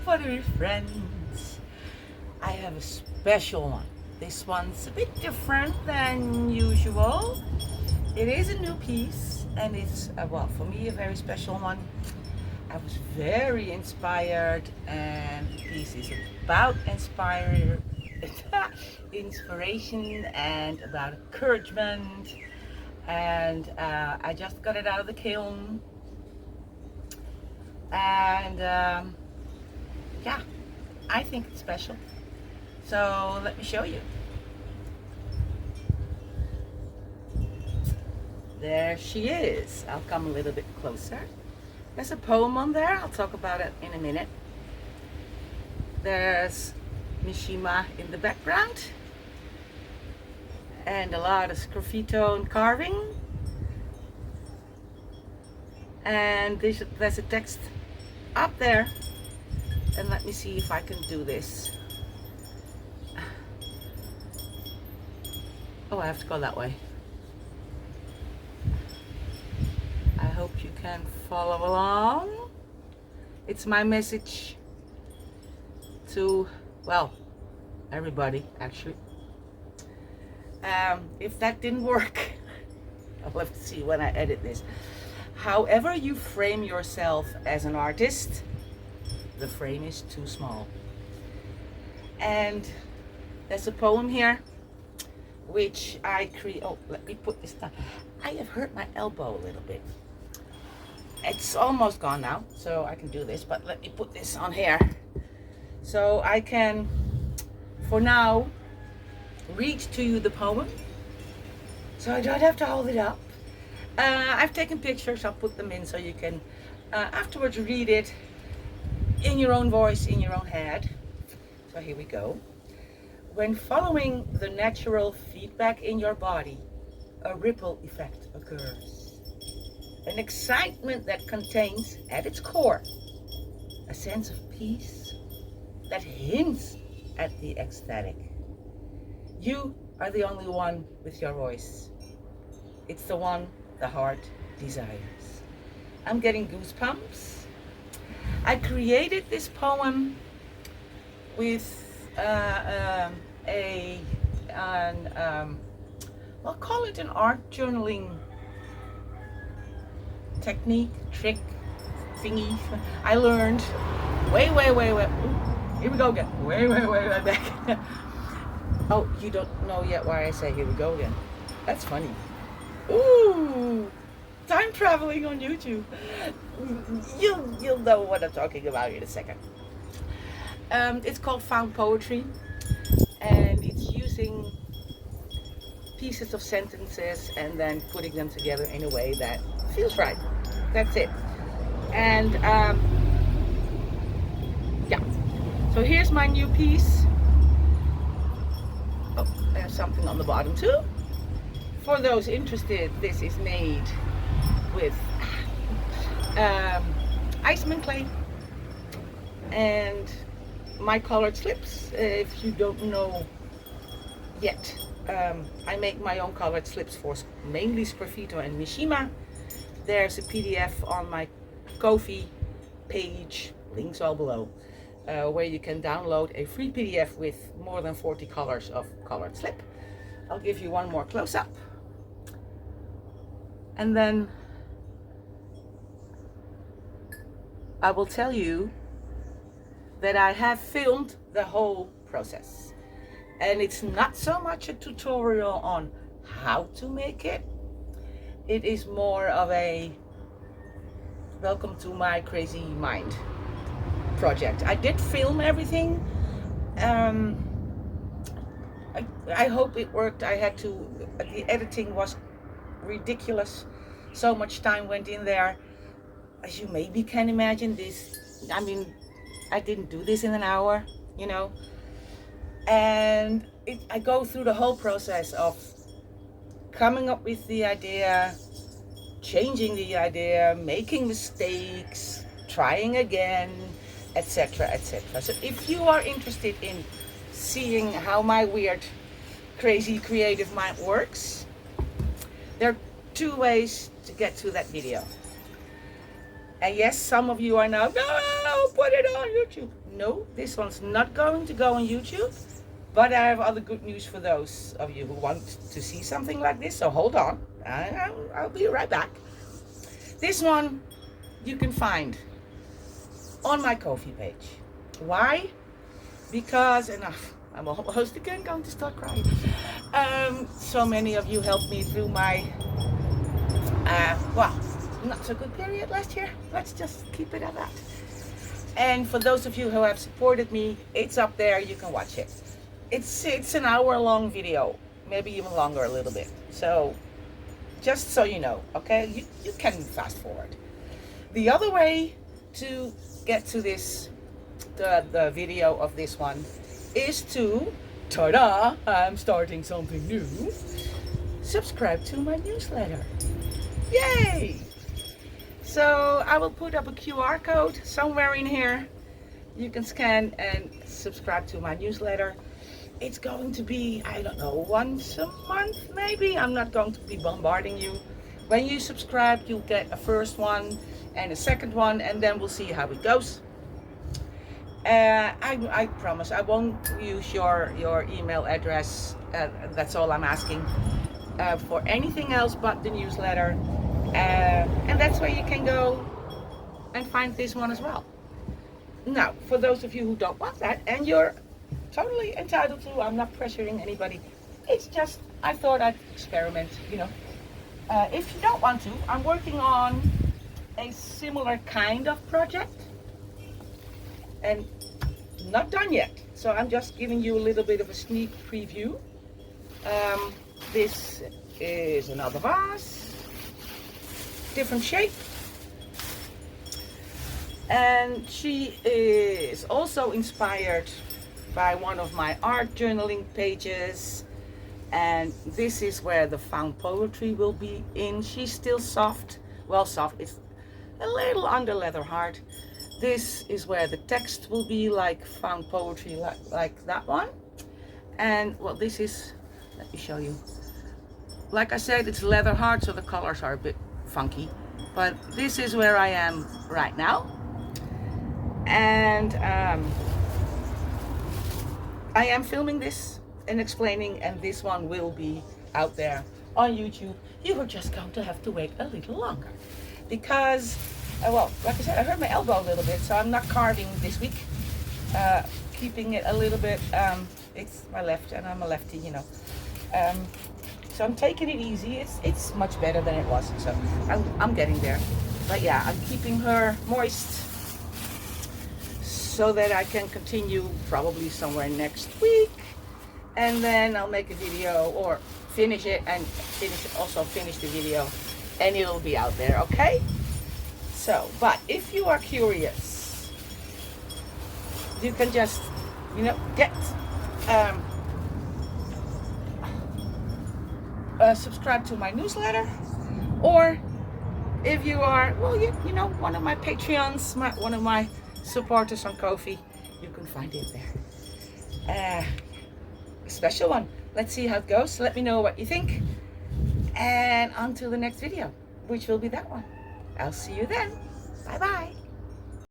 for the friends. I have a special one. This one's a bit different than usual. It is a new piece and it's, well, for me a very special one. I was very inspired and the piece is about inspiration and about encouragement, and I just got it out of the kiln, and yeah, I think it's special, so let me show you. There she is. I'll come a little bit closer. There's a poem on there. I'll talk about it in a minute. There's Mishima in the background and a lot of sgraffito and carving, and there's a text up there, and let me see if I can do this. Oh, I have to go that way. I hope you can follow along. It's my message to, well, everybody actually. If that didn't work, I'll have to see when I edit this. However you frame yourself as an artist, the frame is too small. And there's a poem here which I create. Oh, let me put this down. I have hurt my elbow a little bit. It's almost gone now, so I can do this, but let me put this on here so I can, for now, read to you the poem, so I don't have to hold it up. I've taken pictures, I'll put them in so you can afterwards read it in your own voice, in your own head. So here we go. When following the natural feedback in your body, a ripple effect occurs. An excitement that contains at its core a sense of peace that hints at the ecstatic. You are the only one with your voice. It's the one the heart desires. I'm getting goosebumps. I created this poem with I'll call it an art journaling technique, trick, thingy. I learned way, ooh, here we go again, way back. Oh, you don't know yet why I say here we go again. That's funny. Ooh, time traveling on YouTube. You'll know what I'm talking about in a second. It's called found poetry, and it's using pieces of sentences and then putting them together in a way that feels right. That's it. And yeah, so here's my new piece. Oh, there's something on the bottom too. For those interested, this is made with Iceman clay and my colored slips. If you don't know yet, I make my own colored slips for mainly Sgraffito and Mishima. There's a PDF on my Ko-fi page, links all below, where you can download a free PDF with more than 40 colors of colored slip. I'll give you one more close-up. And then I will tell you that I have filmed the whole process. And it's not so much a tutorial on how to make it. It is more of a welcome to my crazy mind project. I did film everything. I hope it worked. I had to, the editing was ridiculous. So much time went in there. As you maybe can imagine, this, I mean, I didn't do this in an hour, you know. And I go through the whole process of coming up with the idea, changing the idea, making mistakes, trying again, etc., etc. So if you are interested in seeing how my weird, crazy, creative mind works, there are two ways to get to that video. And yes, some of you are now, no, put it on YouTube. No, this one's not going to go on YouTube. But I have other good news for those of you who want to see something like this. So hold on. I'll be right back. This one you can find on my Ko-fi page. Why? Because, and I'm almost again going to start crying. So many of you helped me through my, well, not so good period last year. Let's just keep it at that. And for those of you who have supported me, it's up there. You can watch it. It's an hour-long video, maybe even longer a little bit. So, just so you know, okay? You can fast forward. The other way to get to this, the video of this one, is to, ta-da, I'm starting something new, subscribe to my newsletter. Yay! So I will put up a QR code somewhere in here. You can scan and subscribe to my newsletter. It's going to be, I don't know, once a month maybe. I'm not going to be bombarding you. When you subscribe, you'll get a first one and a second one, and then we'll see how it goes. I promise I won't use your email address. That's all I'm asking for anything else but the newsletter. And that's where you can go and find this one as well. Now, for those of you who don't want that, and you're totally entitled to, I'm not pressuring anybody. It's just, I thought I'd experiment, you know. If you don't want to, I'm working on a similar kind of project. And not done yet. So I'm just giving you a little bit of a sneak preview. This is another vase. Different shape. And she is also inspired by one of my art journaling pages, and this is where the found poetry will be in. She's still soft, well, soft, it's a little under leather hard. This is where the text will be like found poetry, like that one. And well, this is, let me show you. Like I said, it's leather hard, so the colors are a bit funky, but this is where I am right now. And I am filming this and explaining, and this one will be out there on YouTube. You are just going to have to wait a little longer because, well, like I said, I hurt my elbow a little bit, so I'm not carving this week. Keeping it a little bit, it's my left, and I'm a lefty, you know. So I'm taking it easy. It's much better than it was, so I'm getting there. But yeah, I'm keeping her moist so that I can continue probably somewhere next week, and then I'll make a video or finish it and finish the video, and it'll be out there, okay? So, but if you are curious, you can just, you know, get subscribe to my newsletter, or if you are, well, you know, one of my Patreons, one of my supporters on Ko-fi, you can find it there. A special one. Let's see how it goes. Let me know what you think, and until the next video, which will be that one. I'll see you then. Bye bye.